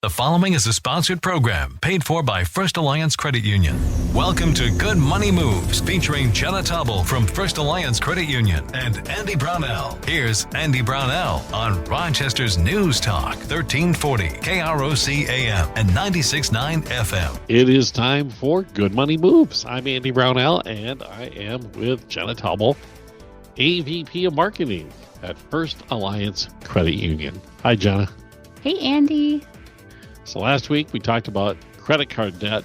The following is a sponsored program paid for by First Alliance Credit Union. Welcome to Good Money Moves, featuring Jenna Taubel from First Alliance Credit Union and Andy Brownell. Here's Andy Brownell on Rochester's News Talk, 1340 KROC AM and 96.9 FM. It is time for Good Money Moves. I'm Andy Brownell, and I am with Jenna Taubel, AVP of Marketing at First Alliance Credit Union. Hi, Jenna. Hey, Andy. So last week we talked about credit card debt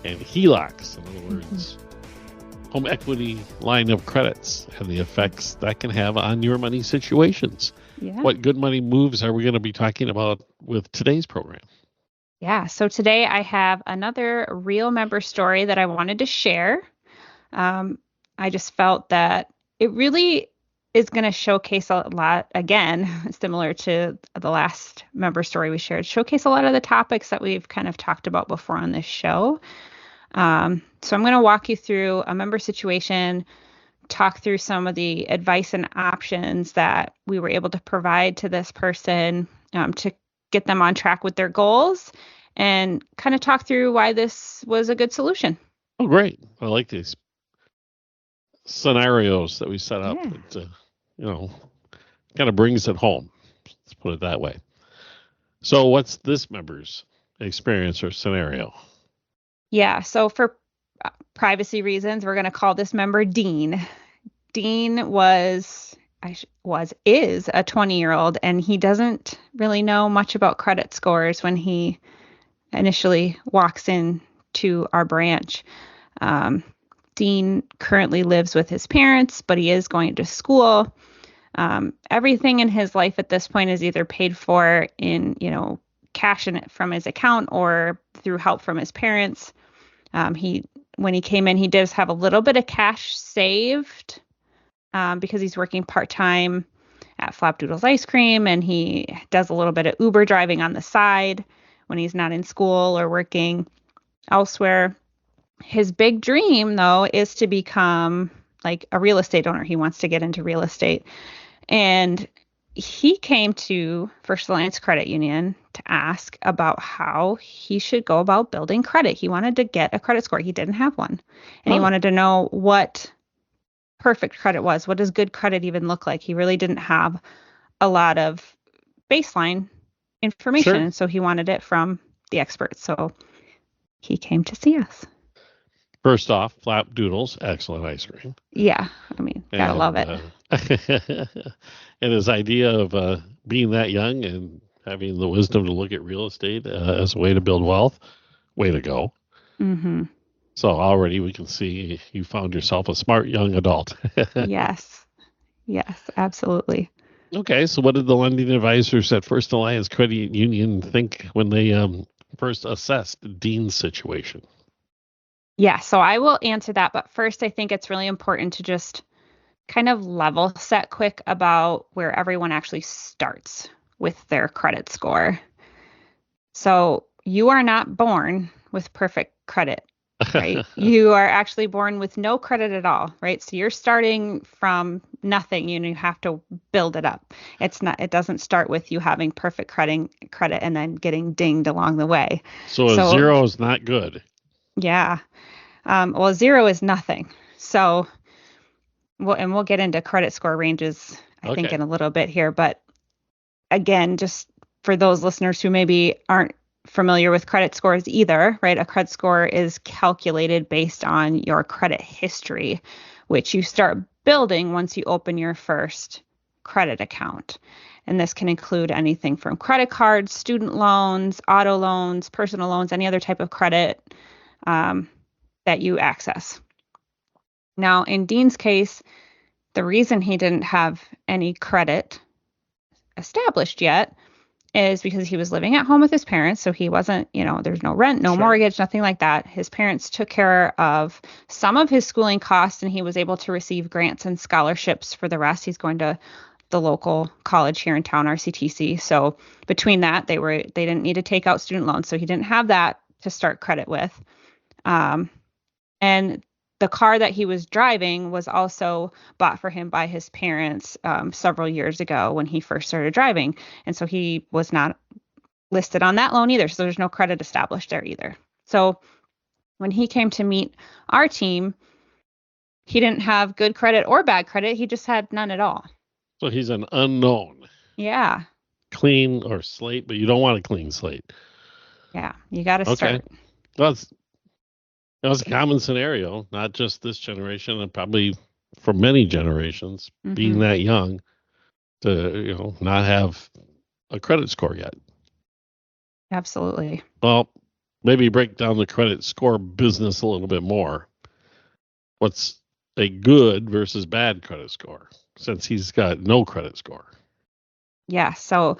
and HELOCs, in other words, home equity line of credits, and the effects that can have on your money situations. Yeah. What good money moves are we going to be talking about with today's program? Yeah, so today I have another real member story that I wanted to share. I just felt that it really is going to showcase a lot, again, similar to the last member story we shared, showcase a lot of the topics that we've kind of talked about before on this show. So I'm going to walk you through a member situation, talk through some of the advice and options that we were able to provide to this person to get them on track with their goals, and kind of talk through why this was a good solution. Oh, great. I like these scenarios that we set up. Yeah. It, kind of brings it home. Let's put it that way. So what's this member's experience or scenario? Yeah, so for privacy reasons, we're going to call this member Dean. Dean is a 20-year-old, and he doesn't really know much about credit scores when he initially walks into our branch. Dean currently lives with his parents, but he is going to school. Everything in his life at this point is either paid for in, cash from his account or through help from his parents. When he came in, he does have a little bit of cash saved because he's working part-time at Flapdoodles Ice Cream, and he does a little bit of Uber driving on the side when he's not in school or working elsewhere. His big dream, though, is to become like a real estate owner. He wants to get into real estate. And he came to First Alliance Credit Union to ask about how he should go about building credit. He wanted to get a credit score. He didn't have one. And he wanted to know what perfect credit was. What does good credit even look like? He really didn't have a lot of baseline information. Sure. So he wanted it from the experts. So he came to see us. First off, Flapdoodles, excellent ice cream. Yeah, gotta love it. And his idea of being that young and having the wisdom to look at real estate as a way to build wealth, way to go. Mm-hmm. So already we can see you found yourself a smart young adult. Yes, absolutely. Okay, so what did the lending advisors at First Alliance Credit Union think when they first assessed Dean's situation? Yeah, so I will answer that. But first, I think it's really important to just kind of level set quick about where everyone actually starts with their credit score. So you are not born with perfect credit, right? You are actually born with no credit at all, right? So you're starting from nothing. You have to build it up. It doesn't start with you having perfect credit and then getting dinged along the way. So a zero is not good. Yeah. Well, zero is nothing. So, we'll get into credit score ranges, I think, in a little bit here. But again, just for those listeners who maybe aren't familiar with credit scores either, right? A credit score is calculated based on your credit history, which you start building once you open your first credit account. And this can include anything from credit cards, student loans, auto loans, personal loans, any other type of credit that you access. Now, in Dean's case, the reason he didn't have any credit established yet is because he was living at home with his parents. So he wasn't, there's no rent, no mortgage, nothing like that. His parents took care of some of his schooling costs, and he was able to receive grants and scholarships for the rest. He's going to the local college here in town, RCTC. So between that, they didn't need to take out student loans. So he didn't have that to start credit with. And the car that he was driving was also bought for him by his parents several years ago when he first started driving. And so he was not listed on that loan either. So there's no credit established there either. So when he came to meet our team, he didn't have good credit or bad credit. He just had none at all. So he's an unknown. Yeah. Clean or slate, but you don't want a clean slate. Yeah. You got to start. Well, that's a common scenario, not just this generation, and probably for many generations, being that young to, not have a credit score yet. Absolutely. Well, maybe break down the credit score business a little bit more. What's a good versus bad credit score, since he's got no credit score? Yeah. So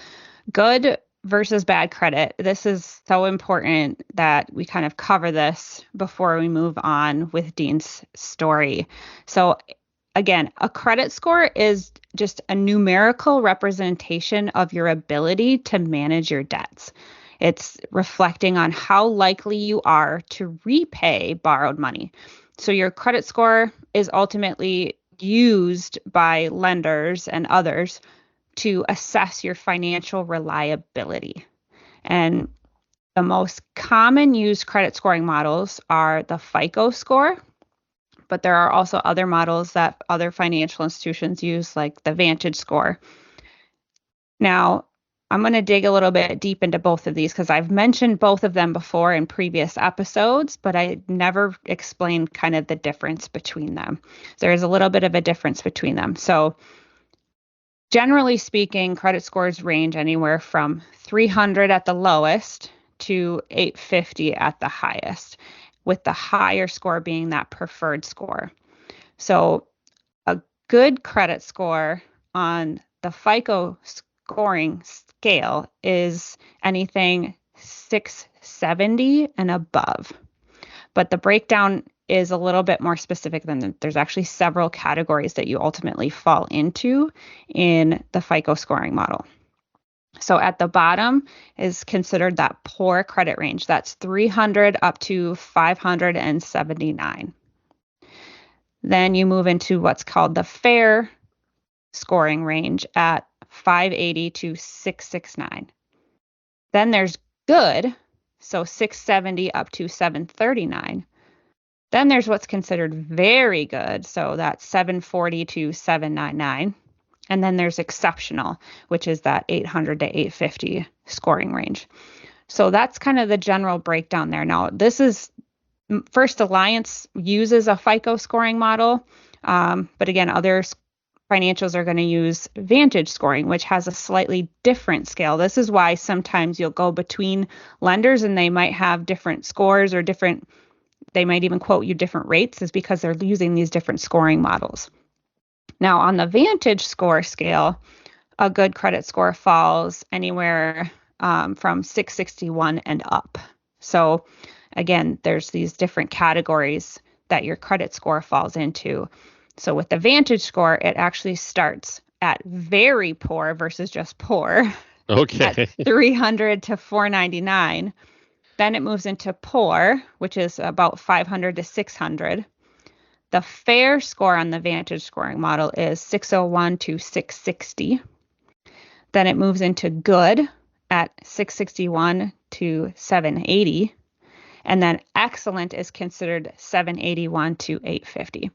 good versus bad credit. This is so important that we kind of cover this before we move on with Dean's story. So again, a credit score is just a numerical representation of your ability to manage your debts. It's reflecting on how likely you are to repay borrowed money. So your credit score is ultimately used by lenders and others to assess your financial reliability. And the most common used credit scoring models are the FICO score, but there are also other models that other financial institutions use, like the Vantage score. Now, I'm going to dig a little bit deep into both of these because I've mentioned both of them before in previous episodes, but I never explained kind of the difference between them. There is a little bit of a difference between them. So generally speaking, credit scores range anywhere from 300 at the lowest to 850 at the highest, with the higher score being that preferred score. So a good credit score on the FICO scoring scale is anything 670 and above. But the breakdown is a little bit more specific than that. There's actually several categories that you ultimately fall into in the FICO scoring model. So at the bottom is considered that poor credit range. That's 300 up to 579. Then you move into what's called the fair scoring range at 580 to 669. Then there's good, so 670 up to 739. Then there's what's considered very good, so that's 740 to 799. And then there's exceptional, which is that 800 to 850 scoring range. So that's kind of the general breakdown there. Now, this is First Alliance uses a FICO scoring model, but again, other financials are going to use Vantage scoring, which has a slightly different scale. This is why sometimes you'll go between lenders and they might have different scores or they might even quote you different rates, is because they're using these different scoring models. Now, on the Vantage score scale, a good credit score falls anywhere from 661 and up. So again, there's these different categories that your credit score falls into. So with the Vantage score, it actually starts at very poor versus just poor. Okay. At 300 to 499. Then it moves into poor, which is about 500 to 600. The fair score on the Vantage scoring model is 601 to 660. Then it moves into good at 661 to 780. And then excellent is considered 781 to 850.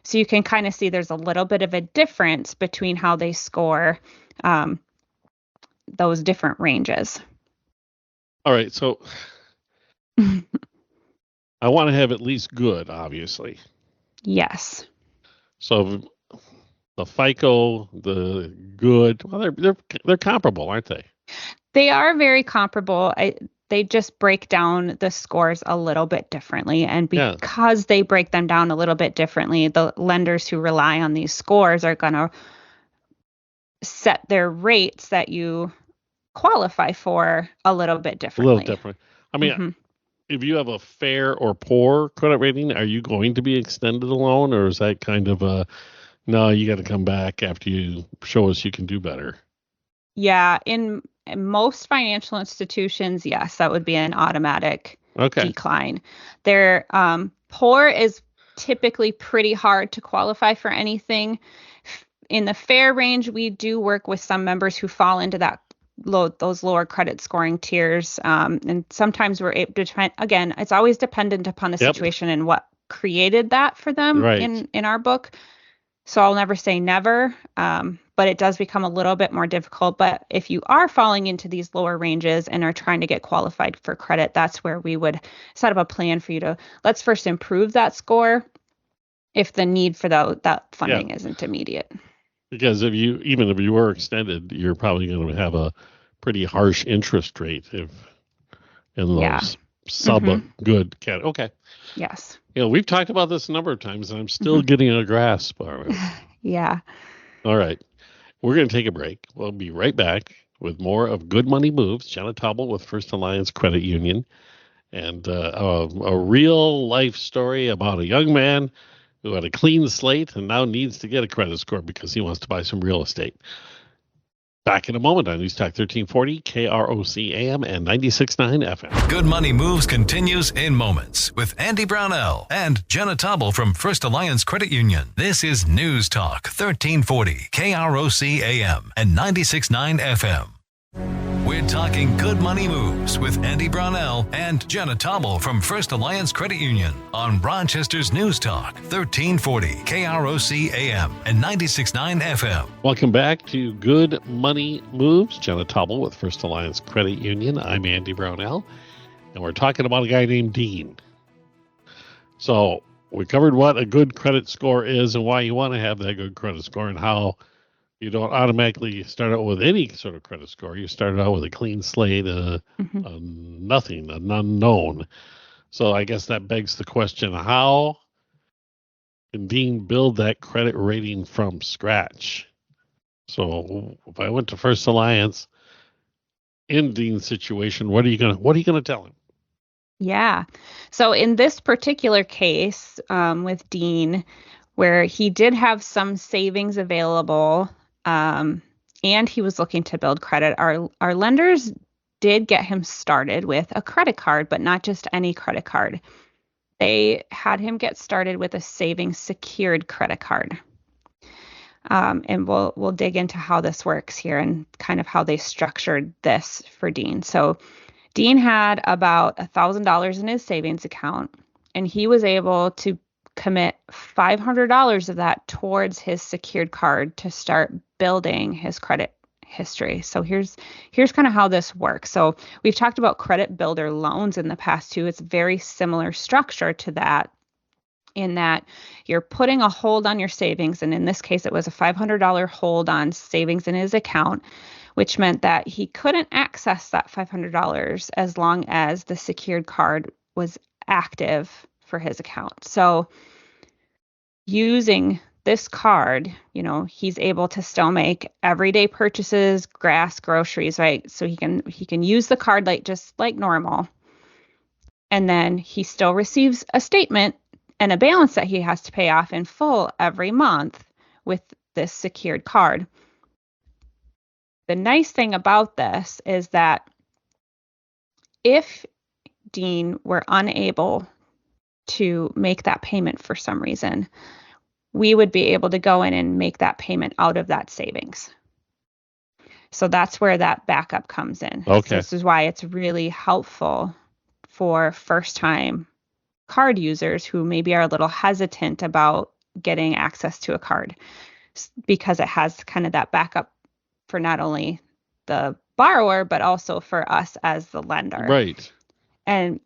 So you can kind of see there's a little bit of a difference between how they score those different ranges. All right. So I want to have at least good, obviously. Yes. So the FICO, the good, well, they're comparable, aren't they? They are very comparable. They just break down the scores a little bit differently. And because they break them down a little bit differently, the lenders who rely on these scores are going to set their rates that you qualify for a little bit differently. A little different. I mean, if you have a fair or poor credit rating, are you going to be extended a loan, or is that kind of no, you got to come back after you show us you can do better? Yeah, in most financial institutions, yes, that would be an automatic decline. Their poor is typically pretty hard to qualify for anything. In the fair range, we do work with some members who fall into that those lower credit scoring tiers. And sometimes we're able to find, again, it's always dependent upon the Yep. situation and what created that for them Right. in our book. So I'll never say never, but it does become a little bit more difficult. But if you are falling into these lower ranges and are trying to get qualified for credit, that's where we would set up a plan for you to, let's first improve that score if the need for that funding isn't immediate. Because even if you were extended, you're probably going to have a pretty harsh interest rate in those sub good cat. Okay. Yes. We've talked about this a number of times, and I'm still getting a grasp of it. Yeah. All right. We're going to take a break. We'll be right back with more of Good Money Moves. Jenna Taubel with First Alliance Credit Union, and a real life story about a young man who had a clean slate and now needs to get a credit score because he wants to buy some real estate. Back in a moment on News Talk 1340, KROC AM and 96.9 FM. Good Money Moves continues in moments with Andy Brownell and Jenna Taubel from First Alliance Credit Union. This is News Talk 1340, KROC AM and 96.9 FM. We're talking Good Money Moves with Andy Brownell and Jenna Taubel from First Alliance Credit Union on Rochester's News Talk 1340 KROC AM and 96.9 FM. Welcome back to Good Money Moves. Jenna Taubel with First Alliance Credit Union. I'm Andy Brownell, and we're talking about a guy named Dean. So we covered what a good credit score is and why you want to have that good credit score and how you don't automatically start out with any sort of credit score. You start out with a clean slate, nothing, an unknown. So I guess that begs the question, how can Dean build that credit rating from scratch? So if I went to First Alliance in Dean's situation, what are you gonna tell him? Yeah. So in this particular case, with Dean, where he did have some savings available, and he was looking to build credit, our lenders did get him started with a credit card, but not just any credit card. They had him get started with a savings secured credit card. And we'll dig into how this works here and kind of how they structured this for Dean. So Dean had about $1,000 in his savings account, and he was able to commit $500 of that towards his secured card to start building his credit history. So here's kind of how this works. So we've talked about credit builder loans in the past too. It's very similar structure to that, in that you're putting a hold on your savings. And in this case, it was a $500 hold on savings in his account, which meant that he couldn't access that $500 as long as the secured card was active for his account. So using this card, he's able to still make everyday purchases, groceries, right? So he can use the card just like normal. And then he still receives a statement and a balance that he has to pay off in full every month with this secured card. The nice thing about this is that if Dean were unable to make that payment for some reason, we would be able to go in and make that payment out of that savings. So that's where that backup comes in. Okay. So this is why it's really helpful for first-time card users who maybe are a little hesitant about getting access to a card, because it has kind of that backup for not only the borrower, but also for us as the lender. Right. And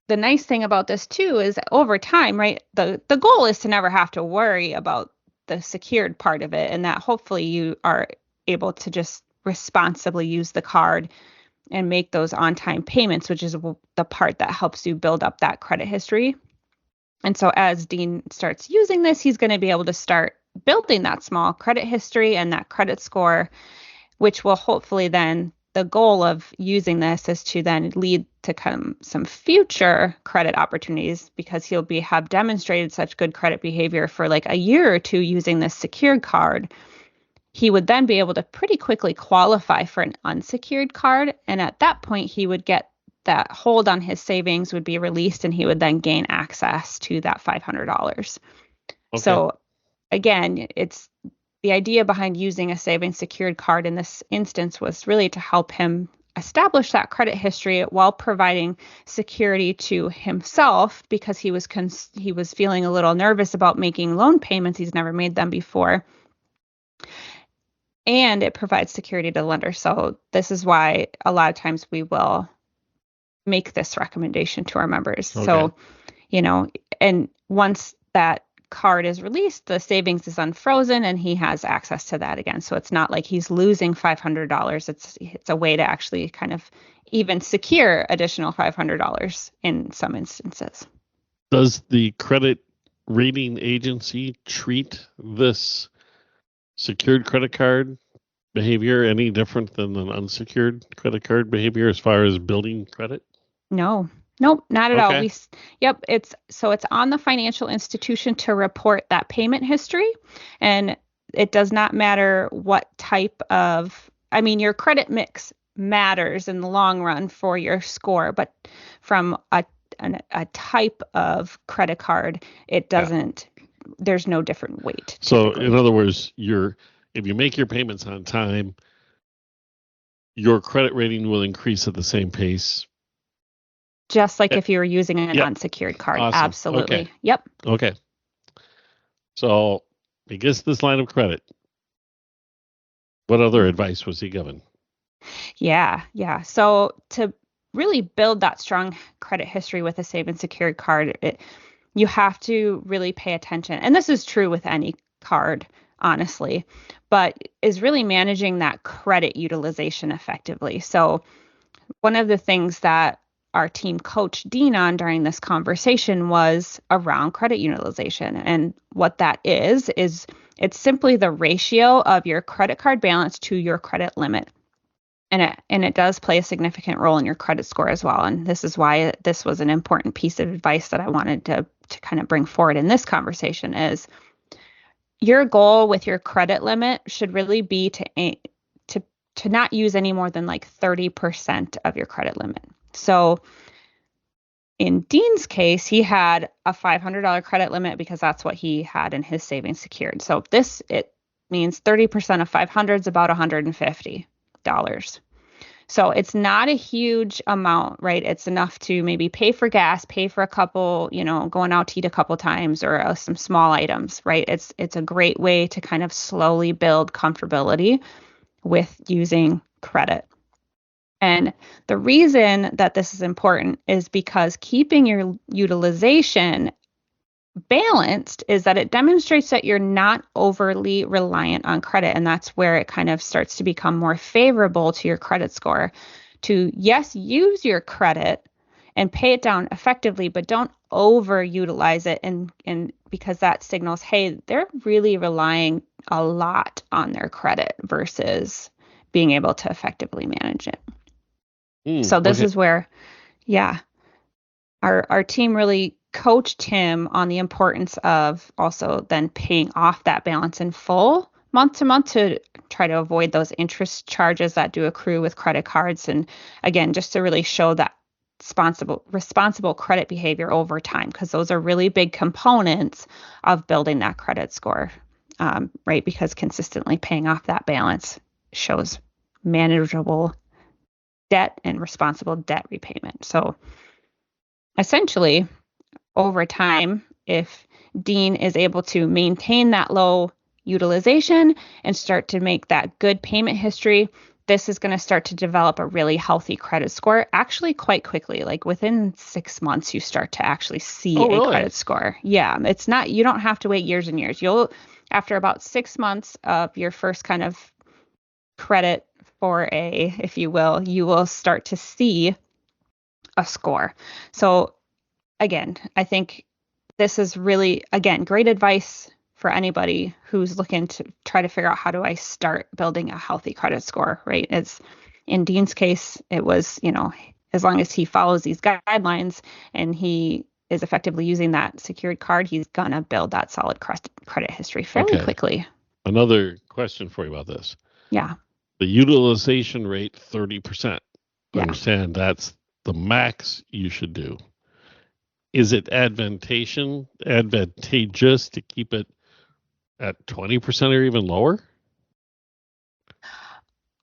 the nice thing about this too is over time, right, the goal is to never have to worry about the secured part of it, and that hopefully you are able to just responsibly use the card and make those on-time payments, which is the part that helps you build up that credit history. And so as Dean starts using this, he's going to be able to start building that small credit history and that credit score, which will hopefully then, the goal of using this is to then lead to some future credit opportunities, because he'll have demonstrated such good credit behavior for like a year or two using this secured card. He would then be able to pretty quickly qualify for an unsecured card. And at that point, he would get that hold on his savings would be released, and he would then gain access to that $500. Okay. So again, it's the idea behind using a savings secured card in this instance was really to help him establish that credit history while providing security to himself, because he was feeling a little nervous about making loan payments. He's never made them before. And it provides security to the lender. So this is why a lot of times we will make this recommendation to our members. Okay. So, and once that card is released, the savings is unfrozen and he has access to that again. So it's not like he's losing $500. It's a way to actually kind of even secure additional $500 in some instances. Does the credit rating agency treat this secured credit card behavior any different than an unsecured credit card behavior as far as building credit? Nope, not at all. Okay. It's on the financial institution to report that payment history, and it does not matter what type of, your credit mix matters in the long run for your score, but from a type of credit card, it doesn't, there's no different weight. So typically. in other words, if you make your payments on time, your credit rating will increase at the same pace. Just like if you were using an unsecured card. Awesome. Absolutely. Okay. Yep. Okay. So he gets this line of credit. What other advice was he given? Yeah. So to really build that strong credit history with a savings secured card, you have to really pay attention. And this is true with any card, honestly, but is really managing that credit utilization effectively. So one of the things that our team coached Dean on during this conversation was around credit utilization. And what that is it's simply the ratio of your credit card balance to your credit limit. And it does play a significant role in your credit score as well. And this is why this was an important piece of advice that I wanted to kind of bring forward in this conversation is your goal with your credit limit should really be to not use any more than like 30% of your credit limit. So in Dean's case, he had a $500 credit limit because that's what he had in his savings secured. So it means 30% of 500 is about $150. So it's not a huge amount, right? It's enough to maybe pay for gas, pay for a couple, going out to eat a couple times or some small items, right? It's a great way to kind of slowly build comfortability with using credit. And the reason that this is important is because keeping your utilization balanced is that it demonstrates that you're not overly reliant on credit. And that's where it kind of starts to become more favorable to your credit score to, yes, use your credit and pay it down effectively, but don't overutilize it. And because that signals, hey, they're really relying a lot on their credit versus being able to effectively manage it. So this is where, our team really coached him on the importance of also then paying off that balance in full month to month to try to avoid those interest charges that do accrue with credit cards. And again, just to really show that responsible credit behavior over time, because those are really big components of building that credit score, right? Because consistently paying off that balance shows manageable debt and responsible debt repayment. So essentially, over time, if Dean is able to maintain that low utilization and start to make that good payment history, this is going to start to develop a really healthy credit score actually quite quickly. Like within 6 months, you start to actually see a credit score. Yeah, it's not, you don't have to wait years and years. After about 6 months of your first kind of credit foray, if you will start to see a score. So again, I think this is really, again, great advice for anybody who's looking to try to figure out how do I start building a healthy credit score, right? It's in Dean's case, it was, as long as he follows these guidelines and he is effectively using that secured card, he's going to build that solid credit history fairly quickly. Another question for you about this. Yeah. The utilization rate, 30%. Yeah. Understand that's the max you should do. Is it advantageous to keep it at 20% or even lower?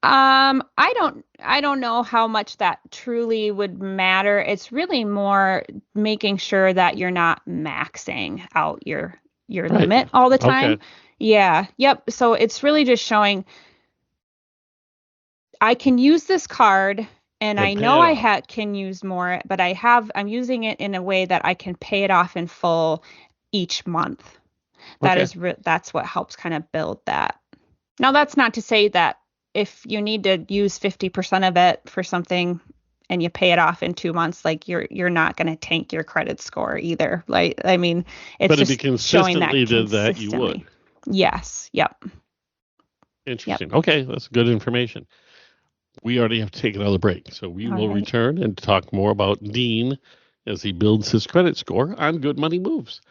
I don't know how much that truly would matter. It's really more making sure that you're not maxing out your Right. limit all the time. Okay. Yeah. Yep. So it's really just showing I can use this card and I And pay know it I off. can use more, but I'm using it in a way that I can pay it off in full each month. Okay. That's what helps kind of build that. Now, that's not to say that if you need to use 50% of it for something and you pay it off in 2 months, like you're not going to tank your credit score either. Like, I mean, it's But if you just showing that consistently did that, you consistently. would. Yes. Yep. Yep. Interesting. Okay, that's good information. We already have to take another break, so we All will right. return and talk more about Dean as he builds his credit score on Good Money Moves.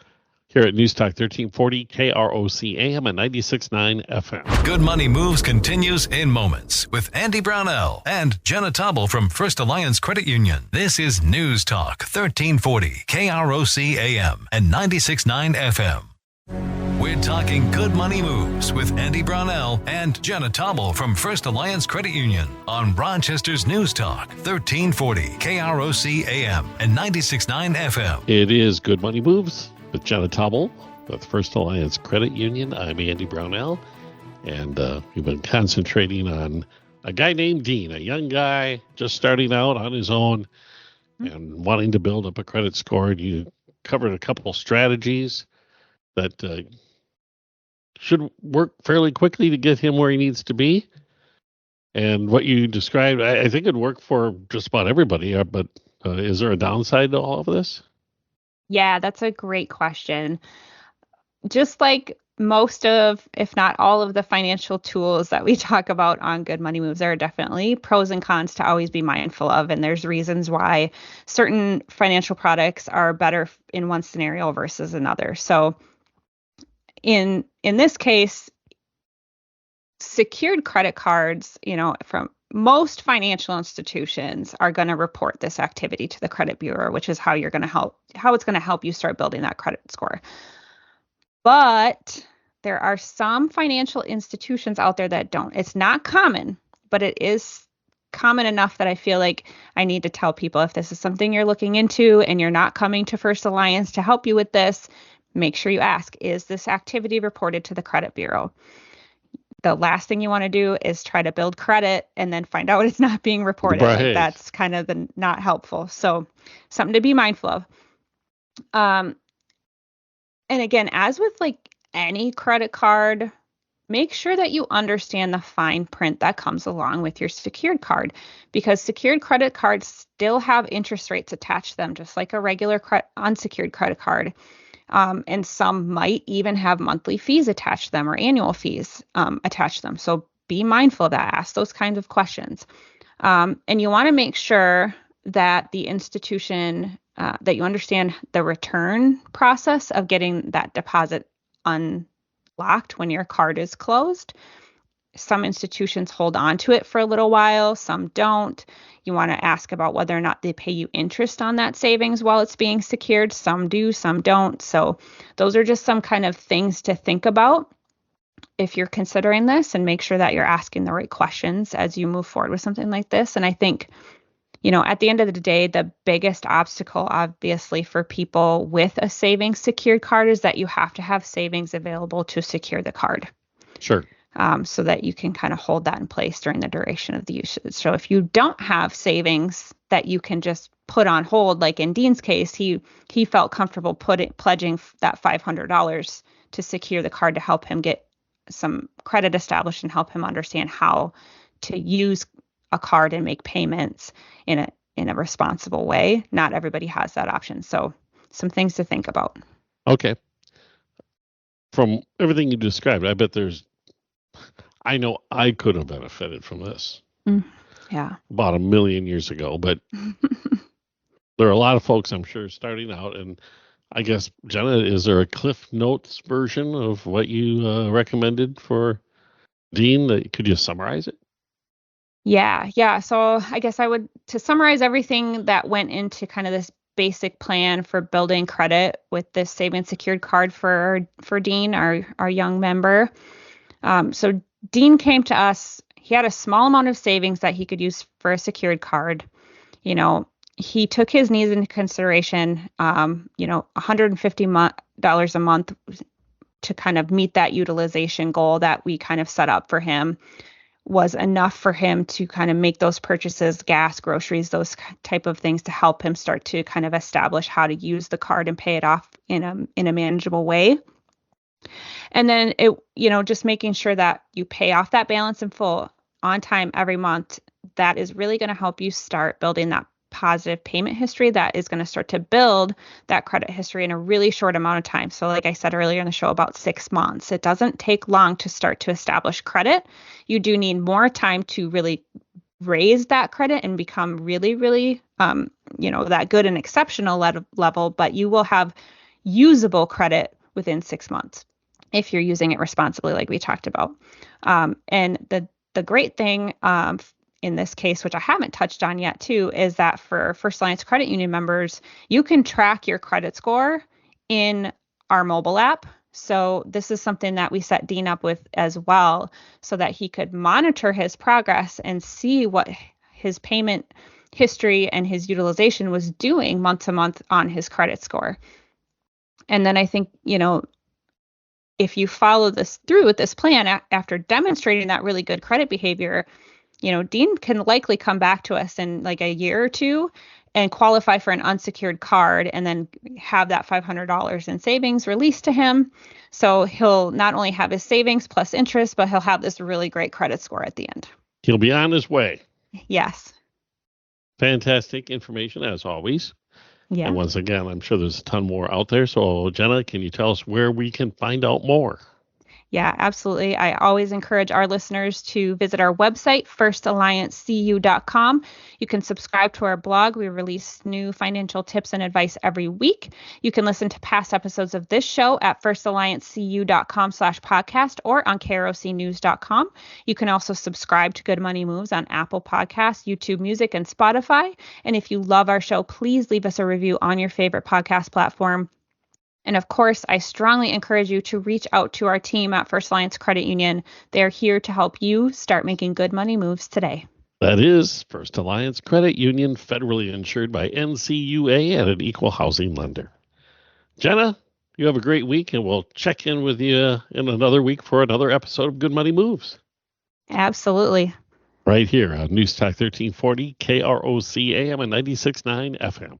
Here at News Talk 1340 KROC AM and 96.9 FM. Good Money Moves continues in moments with Andy Brownell and Jenna Taubel from First Alliance Credit Union. This is News Talk 1340 KROC AM and 96.9 FM. We're talking Good Money Moves with Andy Brownell and Jenna Taubel from First Alliance Credit Union on Rochester's News Talk 1340 KROC AM and 96.9 FM. It is Good Money Moves with Jenna Taubel with First Alliance Credit Union. I'm Andy Brownell, and we've been concentrating on a guy named Dean, a young guy just starting out on his own and wanting to build up a credit score. And you covered a couple strategies that should work fairly quickly to get him where he needs to be. And what you described, I think it'd work for just about everybody, but is there a downside to all of this? Yeah, that's a great question. Just like most of, if not all of the financial tools that we talk about on Good Money Moves, there are definitely pros and cons to always be mindful of. And there's reasons why certain financial products are better in one scenario versus another. So in this case, secured credit cards, from most financial institutions are going to report this activity to the credit bureau, which is how it's going to help you start building that credit score. But there are some financial institutions out there that don't. It's not common, but it is common enough that I feel like I need to tell people, if this is something you're looking into and you're not coming to First Alliance to help you with this, make sure you ask, is this activity reported to the credit bureau? The last thing you want to do is try to build credit and then find out it's not being reported. Right. Like, that's kind of not helpful. So something to be mindful of. And again, as with like any credit card, make sure that you understand the fine print that comes along with your secured card, because secured credit cards still have interest rates attached to them, just like a regular unsecured credit card. And some might even have monthly fees attached to them or annual fees attached to them. So be mindful of that. Ask those kinds of questions. And you want to make sure that the institution, that you understand the return process of getting that deposit unlocked when your card is closed. Some institutions hold on to it for a little while, some don't. You want to ask about whether or not they pay you interest on that savings while it's being secured. Some do, some don't. So those are just some kind of things to think about if you're considering this, and make sure that you're asking the right questions as you move forward with something like this. And I think, at the end of the day, the biggest obstacle, obviously, for people with a savings secured card is that you have to have savings available to secure the card. Sure. So that you can kind of hold that in place during the duration of the usage. So if you don't have savings that you can just put on hold, like in Dean's case, he felt comfortable pledging that $500 to secure the card to help him get some credit established and help him understand how to use a card and make payments in a responsible way. Not everybody has that option. So some things to think about. Okay. From everything you described, I bet I know I could have benefited from this. Yeah. About 1 million years ago, but there are a lot of folks, I'm sure, starting out. And I guess, Jenna, is there a Cliff Notes version of what you recommended for Dean? Could you summarize it? Yeah. So I guess to summarize everything that went into kind of this basic plan for building credit with this savings secured card for Dean, our young member. So Dean came to us. He had a small amount of savings that he could use for a secured card. He took his needs into consideration. $150 a month to kind of meet that utilization goal that we kind of set up for him was enough for him to kind of make those purchases, gas, groceries, those type of things to help him start to kind of establish how to use the card and pay it off in a manageable way. And then just making sure that you pay off that balance in full on time every month, that is really going to help you start building that positive payment history that is going to start to build that credit history in a really short amount of time. So like I said earlier in the show, about 6 months. It doesn't take long to start to establish credit. You do need more time to really raise that credit and become really, really, that good and exceptional level, but you will have usable credit within 6 months if you're using it responsibly, like we talked about. And the great thing in this case, which I haven't touched on yet too, is that for First Alliance Credit Union members, you can track your credit score in our mobile app. So this is something that we set Dean up with as well, so that he could monitor his progress and see what his payment history and his utilization was doing month to month on his credit score. And then I think, if you follow this through with this plan after demonstrating that really good credit behavior, Dean can likely come back to us in like a year or two and qualify for an unsecured card and then have that $500 in savings released to him. So he'll not only have his savings plus interest, but he'll have this really great credit score at the end. He'll be on his way. Yes. Fantastic information as always. Yeah. And once again, I'm sure there's a ton more out there. So Jenna, can you tell us where we can find out more? Yeah, absolutely. I always encourage our listeners to visit our website, firstalliancecu.com. You can subscribe to our blog. We release new financial tips and advice every week. You can listen to past episodes of this show at firstalliancecu.com/podcast or on krocnews.com. You can also subscribe to Good Money Moves on Apple Podcasts, YouTube Music, and Spotify. And if you love our show, please leave us a review on your favorite podcast platform. And of course, I strongly encourage you to reach out to our team at First Alliance Credit Union. They're here to help you start making good money moves today. That is First Alliance Credit Union, federally insured by NCUA and an equal housing lender. Jenna, you have a great week, and we'll check in with you in another week for another episode of Good Money Moves. Absolutely. Right here on News Talk 1340, KROC AM and 96.9 FM.